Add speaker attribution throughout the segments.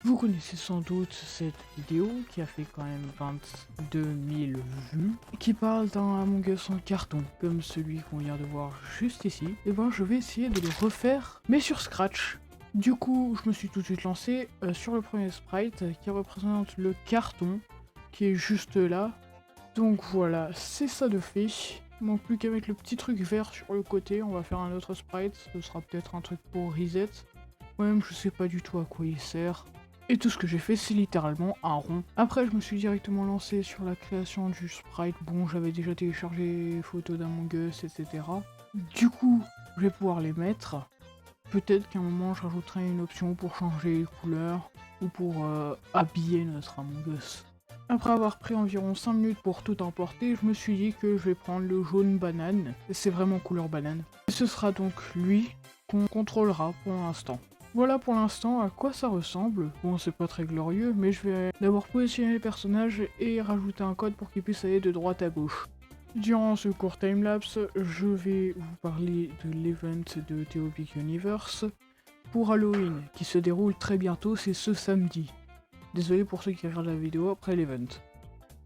Speaker 1: Vous connaissez sans doute cette vidéo qui a fait quand même 22 000 vues, qui parle d'un Among Us en carton, comme celui qu'on vient de voir juste ici. Et ben je vais essayer de le refaire, mais sur Scratch. Du coup, je me suis tout de suite lancé sur le premier sprite qui représente le carton, qui est juste là. Donc voilà, c'est ça de fait. Il manque plus qu'à mettre le petit truc vert sur le côté. On va faire un autre sprite, ce sera peut-être un truc pour reset. Moi-même, je sais pas du tout à quoi il sert. Et tout ce que j'ai fait, c'est littéralement un rond. Après, je me suis directement lancé sur la création du sprite. Bon, j'avais déjà téléchargé les photos d'Among Us, etc. Du coup, je vais pouvoir les mettre. Peut-être qu'à un moment, je rajouterai une option pour changer les couleurs ou pour habiller notre Among Us. Après avoir pris environ 5 minutes pour tout importer, je me suis dit que je vais prendre le jaune banane. C'est vraiment couleur banane. Et ce sera donc lui qu'on contrôlera pour l'instant. Voilà pour l'instant à quoi ça ressemble. Bon, c'est pas très glorieux, mais je vais d'abord positionner les personnages et rajouter un code pour qu'ils puissent aller de droite à gauche. Durant ce court timelapse, je vais vous parler de l'event de Theopic Universe pour Halloween, qui se déroule très bientôt, c'est ce samedi. Désolé pour ceux qui regardent la vidéo après l'event.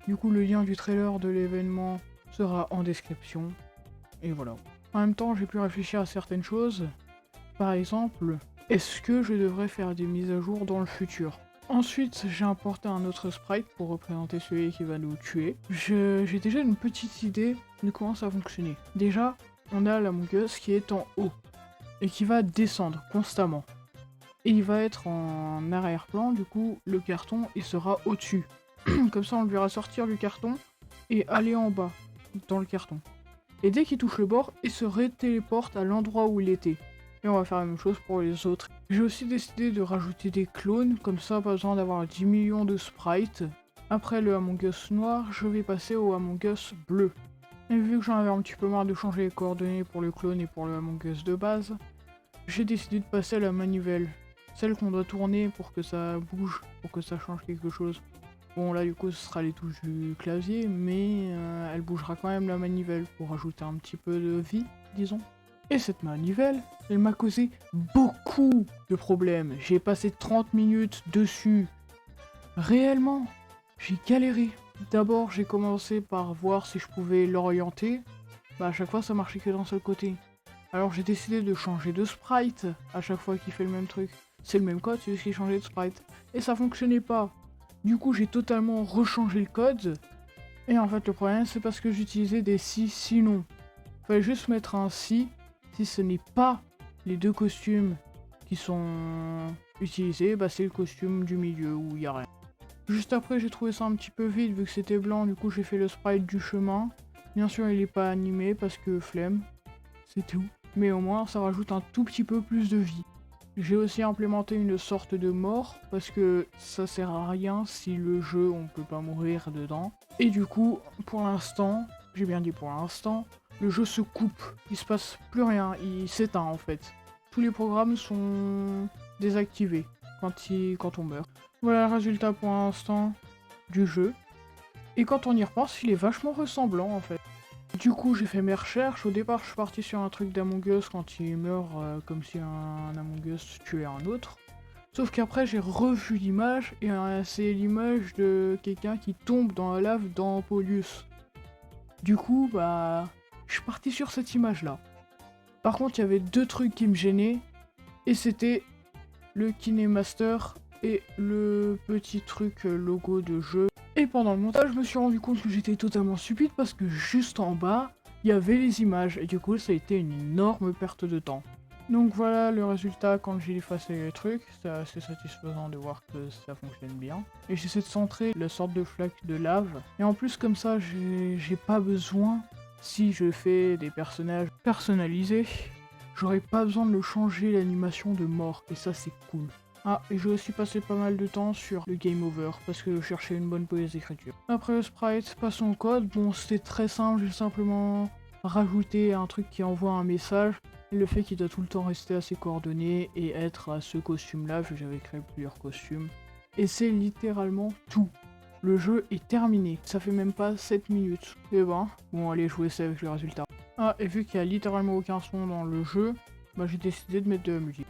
Speaker 1: Du coup, le lien du trailer de l'événement sera en description. Et voilà. En même temps, j'ai pu réfléchir à certaines choses. Par exemple, est-ce que je devrais faire des mises à jour dans le futur? Ensuite, j'ai importé un autre sprite pour représenter celui qui va nous tuer. J'ai déjà une petite idée de comment ça va fonctionner. Déjà, on a l'Among Us qui est en haut et qui va descendre constamment. Et il va être en arrière-plan, du coup, le carton, il sera au-dessus. Comme ça, on le verra sortir du carton et aller en bas, dans le carton. Et dès qu'il touche le bord, il se retéléporte à l'endroit où il était. Et on va faire la même chose pour les autres. J'ai aussi décidé de rajouter des clones, comme ça, pas besoin d'avoir 10 millions de sprites. Après le Among Us noir, je vais passer au Among Us bleu. Et vu que j'en avais un petit peu marre de changer les coordonnées pour le clone et pour le Among Us de base, j'ai décidé de passer à la manivelle. Celle qu'on doit tourner pour que ça bouge, pour que ça change quelque chose. Bon là du coup ce sera les touches du clavier, mais elle bougera quand même la manivelle pour ajouter un petit peu de vie, disons. Et cette manivelle, elle m'a causé beaucoup de problèmes. J'ai passé 30 minutes dessus. Réellement, j'ai galéré. D'abord j'ai commencé par voir si je pouvais l'orienter. Bah à chaque fois ça marchait que d'un seul côté. Alors j'ai décidé de changer de sprite à chaque fois qu'il fait le même truc. C'est le même code, c'est juste qu'il changeait de sprite. Et ça fonctionnait pas. Du coup, j'ai totalement rechangé le code. Et en fait, le problème, c'est parce que j'utilisais des si non. Fallait juste mettre un si ce n'est pas les deux costumes qui sont utilisés, bah c'est le costume du milieu où il y a rien. Juste après, j'ai trouvé ça un petit peu vide vu que c'était blanc, du coup j'ai fait le sprite du chemin. Bien sûr, il est pas animé parce que flemme, c'est tout. Mais au moins, ça rajoute un tout petit peu plus de vie. J'ai aussi implémenté une sorte de mort, parce que ça sert à rien si le jeu on peut pas mourir dedans. Et du coup, pour l'instant, j'ai bien dit pour l'instant, le jeu se coupe, il se passe plus rien, il s'éteint en fait. Tous les programmes sont désactivés quand on meurt. Voilà le résultat pour l'instant du jeu. Et quand on y repense, il est vachement ressemblant en fait. Du coup, j'ai fait mes recherches. Au départ, je suis parti sur un truc d'Among Us quand il meurt, comme si un Among Us tuait un autre. Sauf qu'après, j'ai revu l'image, et c'est l'image de quelqu'un qui tombe dans la lave dans Polius. Du coup, bah, je suis parti sur cette image-là. Par contre, il y avait deux trucs qui me gênaient, et c'était le KineMaster et le petit truc logo de jeu. Et pendant le montage, je me suis rendu compte que j'étais totalement stupide parce que juste en bas, il y avait les images. Et du coup, ça a été une énorme perte de temps. Donc voilà le résultat quand j'ai effacé les trucs. C'est assez satisfaisant de voir que ça fonctionne bien. Et j'essaie de centrer la sorte de flaque de lave. Et en plus, comme ça, j'ai pas besoin, si je fais des personnages personnalisés, j'aurais pas besoin de le changer l'animation de mort. Et ça, c'est cool. Ah, et j'ai aussi passé pas mal de temps sur le game over, parce que je cherchais une bonne police d'écriture. Après le sprite, passons au code. Bon, c'était très simple, j'ai simplement rajouté un truc qui envoie un message. Et le fait qu'il doit tout le temps rester à ses coordonnées et être à ce costume-là, vu que j'avais créé plusieurs costumes. Et c'est littéralement tout. Le jeu est terminé, ça fait même pas 7 minutes. Et ben, bon allez, je vous laisse avec le résultat. Ah, et vu qu'il y a littéralement aucun son dans le jeu, bah j'ai décidé de mettre de la musique.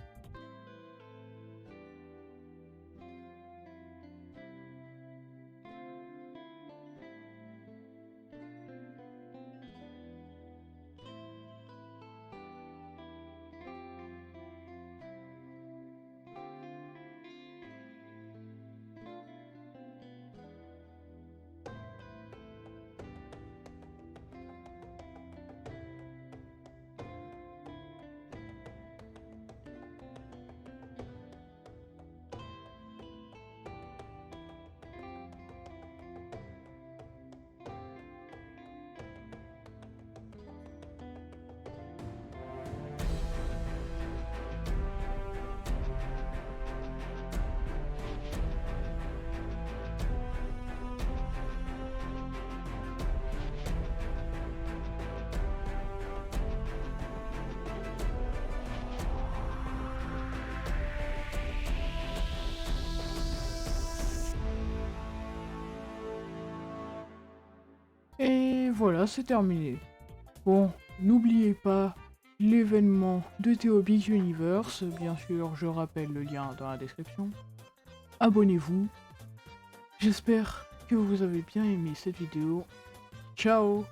Speaker 1: Et voilà, c'est terminé. Bon, n'oubliez pas l'événement de Théo Big Universe, bien sûr, je rappelle le lien dans la description. Abonnez-vous. J'espère que vous avez bien aimé cette vidéo. Ciao!